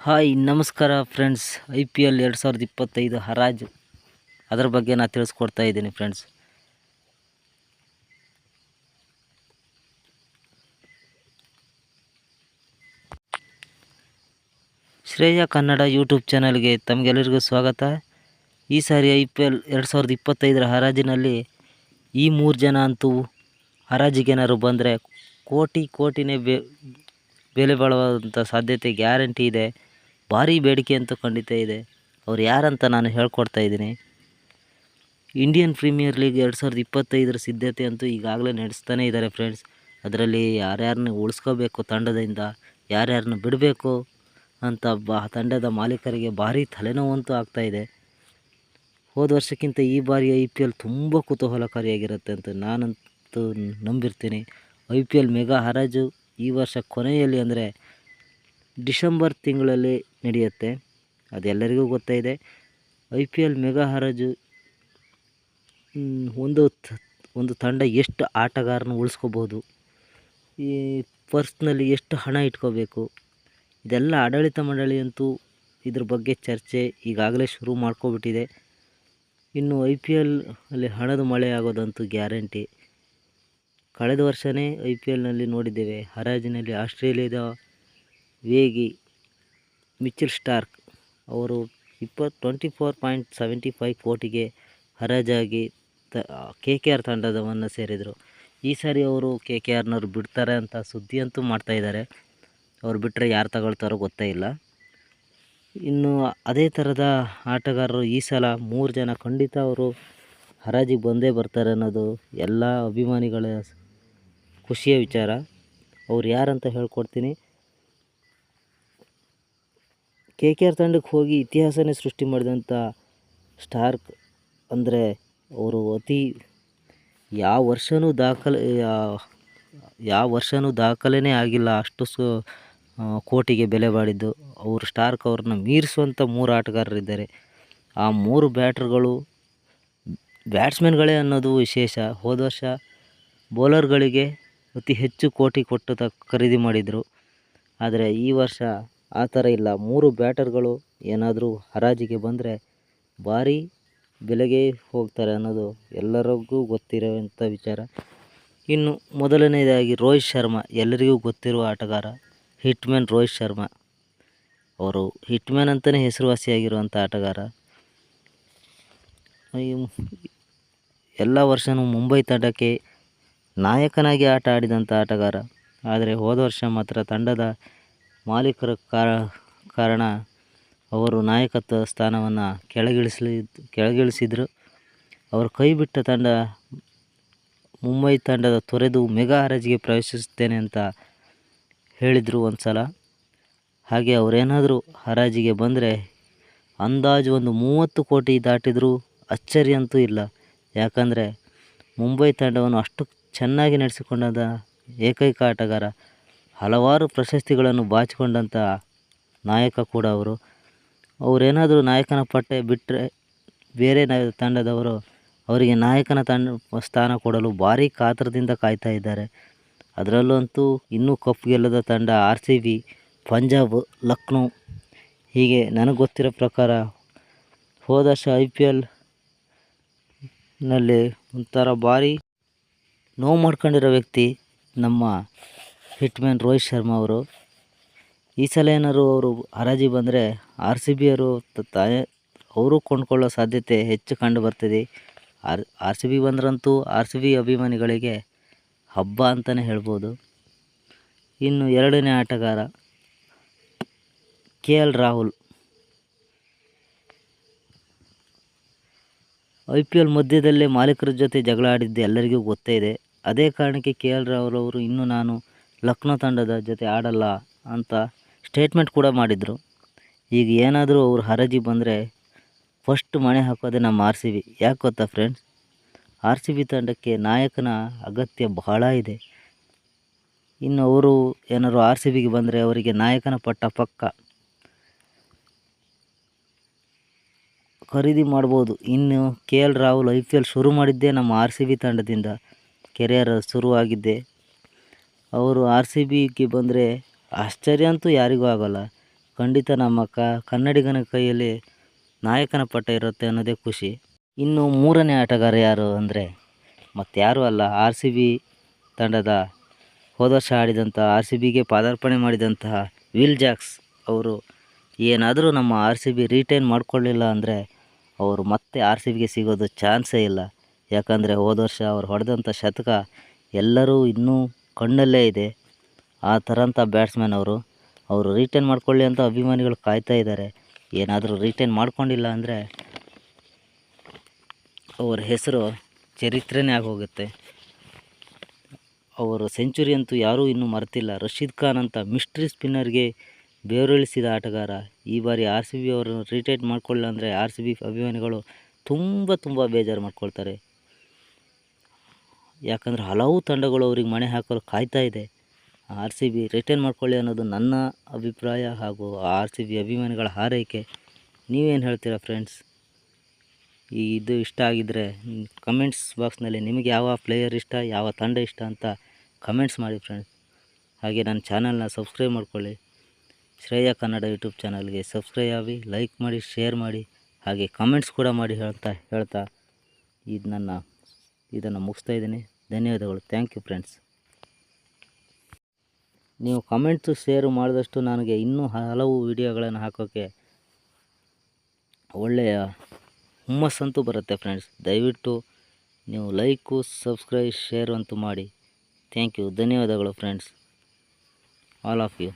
Hi ನಮಸ್ಕಾರ friends. IPL 2025 ಹರಾಜು ಅದರ ಬಗ್ಗೆ ನಾನು ತಿಳಿಸ್ಕೊಡ್ತಾ ಇದ್ದೀನಿ ಫ್ರೆಂಡ್ಸ್. ಶ್ರೇಯ ಕನ್ನಡ ಯೂಟ್ಯೂಬ್ ಚಾನಲ್ಗೆ ತಮಗೆಲ್ಲರಿಗೂ ಸ್ವಾಗತ. ಈ ಸಾರಿ IPL 2025 ಹರಾಜಿನಲ್ಲಿ ಈ 3 ಜನ ಅಂತೂ ಹರಾಜಿಗೇನಾದ್ರು ಬಂದರೆ ಕೋಟಿನೇ ಬೆಲೆ ಬಾಳುವಂಥ ಸಾಧ್ಯತೆ ಗ್ಯಾರಂಟಿ ಇದೆ. ಭಾರಿ ಬೇಡಿಕೆ ಅಂತೂ ಖಂಡಿತ ಇದೆ. ಅವ್ರು ಯಾರಂತ ನಾನು ಹೇಳ್ಕೊಡ್ತಾ ಇದ್ದೀನಿ. ಇಂಡಿಯನ್ ಪ್ರೀಮಿಯರ್ ಲೀಗ್ 2025 ಸಿದ್ಧತೆ ಅಂತೂ ಈಗಾಗಲೇ ನಡೆಸ್ತಾನೆ ಇದ್ದಾರೆ ಫ್ರೆಂಡ್ಸ್. ಅದರಲ್ಲಿ ಯಾರ್ಯಾರನ್ನ ಉಳಿಸ್ಕೋಬೇಕು, ತಂಡದಿಂದ ಯಾರ್ಯಾರನ್ನ ಬಿಡಬೇಕು ಅಂತ ತಂಡದ ಮಾಲೀಕರಿಗೆ ಭಾರಿ ತಲೆನೋವಂತೂ ಆಗ್ತಾಯಿದೆ. ಹೋದ ವರ್ಷಕ್ಕಿಂತ ಈ ಬಾರಿ IPL ತುಂಬ ಕುತೂಹಲಕಾರಿಯಾಗಿರುತ್ತೆ ಅಂತ ನಾನಂತೂ ನಂಬಿರ್ತೀನಿ. IPL ಮೆಗಾ ಹರಾಜು ಈ ವರ್ಷ ಕೊನೆಯಲ್ಲಿ ಅಂದರೆ ಡಿಸೆಂಬರ್ ತಿಂಗಳಲ್ಲಿ ನಡೆಯುತ್ತೆ. ಅದೆಲ್ಲರಿಗೂ ಗೊತ್ತಾಯಿದೆ. IPL ಮೆಗಾ ಹರಾಜು ಒಂದು ತಂಡ ಎಷ್ಟು ಆಟಗಾರನ ಉಳಿಸ್ಕೋಬೋದು, ಈ ಪರ್ಸ್ನಲ್ಲಿ ಎಷ್ಟು ಹಣ ಇಟ್ಕೋಬೇಕು, ಇದೆಲ್ಲ ಆಡಳಿತ ಮಂಡಳಿ ಅಂತೂ ಇದ್ರ ಬಗ್ಗೆ ಚರ್ಚೆ ಈಗಾಗಲೇ ಶುರು ಮಾಡ್ಕೊಬಿಟ್ಟಿದೆ. ಇನ್ನು IPL ಅಲ್ಲಿ ಹಣದ ಮಳೆ ಆಗೋದಂತೂ ಗ್ಯಾರಂಟಿ. ಕಳೆದ ವರ್ಷವೇ IPLನಲ್ಲಿ ನೋಡಿದ್ದೇವೆ. ಹರಾಜಿನಲ್ಲಿ ಆಸ್ಟ್ರೇಲಿಯಾದ ವೇಗಿ ಮಿಚೆಲ್ ಸ್ಟಾರ್ಕ್ ಅವರು 24.75 ಕೋಟಿಗೆ ಹರಾಜಾಗಿ KKR ತಂಡದವನ್ನು ಸೇರಿದರು. ಈ ಸಾರಿ ಅವರು KKRನವ್ರು ಬಿಡ್ತಾರೆ ಅಂತ ಸುದ್ದಿ ಅಂತೂ ಮಾಡ್ತಾಯಿದ್ದಾರೆ. ಅವ್ರು ಬಿಟ್ಟರೆ ಯಾರು ತಗೊಳ್ತಾರೋ ಗೊತ್ತೇ ಇಲ್ಲ. ಇನ್ನು ಅದೇ ಥರದ ಆಟಗಾರರು ಈ ಸಲ 3 ಜನ ಖಂಡಿತ ಅವರು ಹರಾಜಿಗೆ ಬಂದೇ ಬರ್ತಾರೆ ಅನ್ನೋದು ಎಲ್ಲ ಅಭಿಮಾನಿಗಳ ಖುಷಿಯ ವಿಚಾರ. ಅವ್ರು ಯಾರಂತ ಹೇಳ್ಕೊಡ್ತೀನಿ. KKR ತಂಡಕ್ಕೆ ಹೋಗಿ ಇತಿಹಾಸನೇ ಸೃಷ್ಟಿ ಮಾಡಿದಂಥ ಸ್ಟಾರ್ಕ್ ಅಂದರೆ ಅವರು ಯಾವ ವರ್ಷವೂ ದಾಖಲೆನೇ ಆಗಿಲ್ಲ ಅಷ್ಟು ಕೋಟಿಗೆ ಬೆಲೆ ಬಾಳಿದ್ದು. ಅವರು ಸ್ಟಾರ್ಕ್ ಅವ್ರನ್ನ ಮೀರಿಸುವಂಥ 3 ಆಟಗಾರರಿದ್ದಾರೆ. ಆ 3 ಬ್ಯಾಟ್ಸ್ಮನ್ಗಳೇ ಅನ್ನೋದು ವಿಶೇಷ. ಹೋದ ವರ್ಷ ಬೌಲರ್ಗಳಿಗೆ ಅತಿ ಹೆಚ್ಚು ಕೋಟಿ ಕೊಟ್ಟು ಖರೀದಿ ಮಾಡಿದರು. ಆದರೆ ಈ ವರ್ಷ ಆ ಥರ ಇಲ್ಲ. 3 ಬ್ಯಾಟರ್ಗಳು ಏನಾದರೂ ಹರಾಜಿಗೆ ಬಂದರೆ ಭಾರಿ ಬೆಲೆಗೆ ಹೋಗ್ತಾರೆ ಅನ್ನೋದು ಎಲ್ಲರಿಗೂ ಗೊತ್ತಿರುವಂಥ ವಿಚಾರ. ಇನ್ನು ಮೊದಲನೇದಾಗಿ ರೋಹಿತ್ ಶರ್ಮಾ, ಎಲ್ಲರಿಗೂ ಗೊತ್ತಿರುವ ಆಟಗಾರ. ಹಿಟ್ಮ್ಯಾನ್ ರೋಹಿತ್ ಶರ್ಮಾ ಅವರು ಹಿಟ್ಮ್ಯಾನ್ ಅಂತಲೇ ಹೆಸರುವಾಸಿಯಾಗಿರುವಂಥ ಆಟಗಾರ. ಎಲ್ಲ ವರ್ಷವೂ ಮುಂಬೈ ತಂಡಕ್ಕೆ ನಾಯಕನಾಗಿ ಆಟ ಆಡಿದಂಥ ಆಟಗಾರ. ಆದರೆ ಹೋದ ವರ್ಷ ಮಾತ್ರ ತಂಡದ ಮಾಲೀಕರ ಕಾರಣ ಅವರು ನಾಯಕತ್ವ ಸ್ಥಾನವನ್ನು ಕೆಳಗಿಳಿಸಿದರು. ಅವರು ಕೈ ಬಿಟ್ಟ ತಂಡ ಮುಂಬೈ ತಂಡದ ತೊರೆದು ಮೆಗಾ ಹರಾಜಿಗೆ ಪ್ರವೇಶಿಸುತ್ತೇನೆ ಅಂತ ಹೇಳಿದರು ಒಂದು ಸಲ. ಹಾಗೆ ಅವರೇನಾದರೂ ಹರಾಜಿಗೆ ಬಂದರೆ ಅಂದಾಜು ಒಂದು 30 ಕೋಟಿ ದಾಟಿದರೂ ಅಚ್ಚರಿ ಅಂತೂ ಇಲ್ಲ. ಯಾಕಂದರೆ ಮುಂಬೈ ತಂಡವನ್ನು ಅಷ್ಟು ಚೆನ್ನಾಗಿ ನಡೆಸಿಕೊಂಡ ಏಕೈಕ ಆಟಗಾರ, ಹಲವಾರು ಪ್ರಶಸ್ತಿಗಳನ್ನು ಬಾಚಿಕೊಂಡಂಥ ನಾಯಕ ಕೂಡ ಅವರು. ಅವರೇನಾದರೂ ನಾಯಕನ ಪಟ್ಟ ಬಿಟ್ಟರೆ ಬೇರೆ ತಂಡದವರು ಅವರಿಗೆ ನಾಯಕನ ಸ್ಥಾನ ಕೊಡಲು ಭಾರಿ ಕಾತರದಿಂದ ಕಾಯ್ತಾ ಇದ್ದಾರೆ. ಅದರಲ್ಲಂತೂ ಇನ್ನೂ ಕಪ್ ಗೆಲ್ಲದ ತಂಡ RCB, ಪಂಜಾಬ್, ಲಕ್ನೋ. ಹೀಗೆ ನನಗೆ ಗೊತ್ತಿರೋ ಪ್ರಕಾರ ಹೋದ ವರ್ಷ IPLನಲ್ಲಿ ಒಂಥರ ಭಾರಿ ನೋವು ಮಾಡ್ಕೊಂಡಿರೋ ವ್ಯಕ್ತಿ ನಮ್ಮ ಹಿಟ್ಮ್ಯಾನ್ ರೋಹಿತ್ ಶರ್ಮಾ ಅವರು. ಈ ಸಲ ಏನಾದ್ರು ಅವರು ಹರಾಜಿ ಬಂದರೆ RCB ಅವರು ಕೊಂಡ್ಕೊಳ್ಳೋ ಸಾಧ್ಯತೆ ಹೆಚ್ಚು ಕಂಡು ಬರ್ತಿದೆ. RCB ಬಂದ್ರಂತೂ RCB ಅಭಿಮಾನಿಗಳಿಗೆ ಹಬ್ಬ ಅಂತಲೇ ಹೇಳ್ಬೋದು. ಇನ್ನು ಎರಡನೇ ಆಟಗಾರ KL ರಾಹುಲ್. IPL ಮಧ್ಯದಲ್ಲೇ ಮಾಲೀಕರ ಜೊತೆ ಜಗಳ ಆಡಿದ್ದು ಎಲ್ಲರಿಗೂ ಗೊತ್ತೇ ಇದೆ. ಅದೇ ಕಾರಣಕ್ಕೆ KL ರಾಹುಲ್ ಅವರು ಇನ್ನು ನಾನು ಲಕ್ನೋ ತಂಡದ ಜೊತೆ ಆಡಲ್ಲ ಅಂತ ಸ್ಟೇಟ್ಮೆಂಟ್ ಕೂಡ ಮಾಡಿದರು. ಈಗ ಏನಾದರೂ ಅವರು ಹರಾಜಿ ಬಂದರೆ ಫಸ್ಟ್ ಮಣೆ ಹಾಕೋದೆ ನಮ್ಮ RCB. ಯಾಕೆ ಗೊತ್ತಾ ಫ್ರೆಂಡ್ಸ್? RCB ತಂಡಕ್ಕೆ ನಾಯಕನ ಅಗತ್ಯ ಬಹಳ ಇದೆ. ಇನ್ನು ಅವರು ಏನಾದ್ರು RCBಗೆ ಬಂದರೆ ಅವರಿಗೆ ನಾಯಕನ ಪಟ್ಟ ಪಕ್ಕ ಖರೀದಿ ಮಾಡ್ಬೋದು. ಇನ್ನು KL ರಾಹುಲ್ IPL ಶುರು ಮಾಡಿದ್ದೇ ನಮ್ಮ RCB ತಂಡದಿಂದ. ಕೆರಿಯರ್ ಶುರುವಾಗಿದ್ದೆ ಅವರು RCBಗೆ ಬಂದರೆ ಆಶ್ಚರ್ಯ ಅಂತೂ ಯಾರಿಗೂ ಆಗೋಲ್ಲ. ಖಂಡಿತ ನಮ್ಮ ಕನ್ನಡಿಗನ ಕೈಯಲ್ಲಿ ನಾಯಕನ ಪಟ್ಟ ಇರುತ್ತೆ ಅನ್ನೋದೇ ಖುಷಿ. ಇನ್ನು ಮೂರನೇ ಆಟಗಾರ ಯಾರು ಅಂದರೆ ಮತ್ತಾರೂ ಅಲ್ಲ, ಆರ್ ಸಿ ಬಿ ತಂಡದ ಹೋದ ವರ್ಷ ಆಡಿದಂಥ ಆರ್ ಸಿ ಬಿಗೆ ಪಾದಾರ್ಪಣೆ ಮಾಡಿದಂತಹ ವಿಲ್ ಜಾಕ್ಸ್ ಅವರು ಏನಾದರೂ ನಮ್ಮ ಆರ್ ಸಿ ಬಿ ರಿಟೈನ್ ಮಾಡಿಕೊಳ್ಳಿಲ್ಲ ಅಂದರೆ ಅವರು ಮತ್ತೆ ಆರ್ ಸಿ ಬಿಗೆ ಸಿಗೋದು ಚಾನ್ಸೇ ಇಲ್ಲ. ಯಾಕಂದರೆ ಹೋದ ವರ್ಷ ಅವ್ರು ಹೊಡೆದಂಥ ಶತಕ ಎಲ್ಲರೂ ಇನ್ನೂ ಕಣ್ಣಲ್ಲೇ ಇದೆ. ಆ ಥರಂಥ ಬ್ಯಾಟ್ಸ್ಮನ್ ಅವರು ರಿಟೈನ್ ಮಾಡ್ಕೊಳ್ಳಿ ಅಂತ ಅಭಿಮಾನಿಗಳು ಕಾಯ್ತಾ ಇದ್ದಾರೆ. ಏನಾದರೂ ರಿಟೈನ್ ಮಾಡ್ಕೊಂಡಿಲ್ಲ ಅಂದರೆ ಅವ್ರ ಹೆಸರು ಚರಿತ್ರೆನೇ ಆಗೋಗುತ್ತೆ. ಅವರು ಸೆಂಚುರಿ ಅಂತೂ ಯಾರೂ ಇನ್ನೂ ಮರೆತಿಲ್ಲ. ರಶೀದ್ ಖಾನ್ ಅಂತ ಮಿಸ್ಟ್ರಿ ಸ್ಪಿನ್ನರ್ಗೆ ಬೇರುಳಿಸಿದ ಆಟಗಾರ ಈ ಬಾರಿ ಆರ್ ಸಿ ಬಿ ಅವರು ರಿಟೈನ್ ಮಾಡ್ಕೊಳ್ಳಿಲ್ಲ ಅಂದರೆ ಆರ್ ಸಿ ಬಿ ಅಭಿಮಾನಿಗಳು ತುಂಬ ಬೇಜಾರು ಮಾಡ್ಕೊಳ್ತಾರೆ. ಯಾಕಂದರೆ ಹಲವು ತಂಡಗಳು ಅವ್ರಿಗೆ ಮಣೆ ಹಾಕಲು ಕಾಯ್ತಾ ಇದೆ. ಆರ್ ಸಿ ಬಿ ರಿಟೈನ್ ಮಾಡ್ಕೊಳ್ಳಿ ಅನ್ನೋದು ನನ್ನ ಅಭಿಪ್ರಾಯ ಹಾಗೂ ಆರ್ ಸಿ ಬಿ ಅಭಿಮಾನಿಗಳ ಹಾರೈಕೆ. ನೀವೇನು ಹೇಳ್ತೀರಾ ಫ್ರೆಂಡ್ಸ್? ಇದು ಇಷ್ಟ ಆಗಿದ್ದರೆ ಕಮೆಂಟ್ಸ್ ಬಾಕ್ಸ್ನಲ್ಲಿ ನಿಮಗೆ ಯಾವ ಪ್ಲೇಯರ್ ಇಷ್ಟ, ಯಾವ ತಂಡ ಇಷ್ಟ ಅಂತ ಕಮೆಂಟ್ಸ್ ಮಾಡಿ ಫ್ರೆಂಡ್ಸ್. ಹಾಗೆ ನನ್ನ ಚಾನಲ್ನ ಸಬ್ಸ್ಕ್ರೈಬ್ ಮಾಡ್ಕೊಳ್ಳಿ. ಶ್ರೇಯ ಕನ್ನಡ ಯೂಟ್ಯೂಬ್ ಚಾನಲ್ಗೆ ಸಬ್ಸ್ಕ್ರೈಬ್ ಆಗಿ, ಲೈಕ್ ಮಾಡಿ, ಶೇರ್ ಮಾಡಿ, ಹಾಗೆ ಕಮೆಂಟ್ಸ್ ಕೂಡ ಮಾಡಿ ಹೇಳ್ತಾ ಇದನ್ನು ಮುಗಿಸ್ತಾ ಇದ್ದೀನಿ. ಧನ್ಯವಾದಗಳು. Thank you friends. ನೀವು ಕಮೆಂಟ್ಸು ಶೇರು ಮಾಡಿದಷ್ಟು ನನಗೆ ಇನ್ನೂ ಹಲವು ವಿಡಿಯೋಗಳನ್ನು ಹಾಕೋಕ್ಕೆ ಒಳ್ಳೆಯ ಹುಮ್ಮಸ್ಸಂತೂ ಬರುತ್ತೆ ಫ್ರೆಂಡ್ಸ್. ದಯವಿಟ್ಟು ನೀವು ಲೈಕು, ಸಬ್ಸ್ಕ್ರೈಬ್, ಶೇರ್ ಅಂತೂ ಮಾಡಿ. Thank you. ಧನ್ಯವಾದಗಳು ಫ್ರೆಂಡ್ಸ್, ಆಲ್ ಆಫ್ ಯು.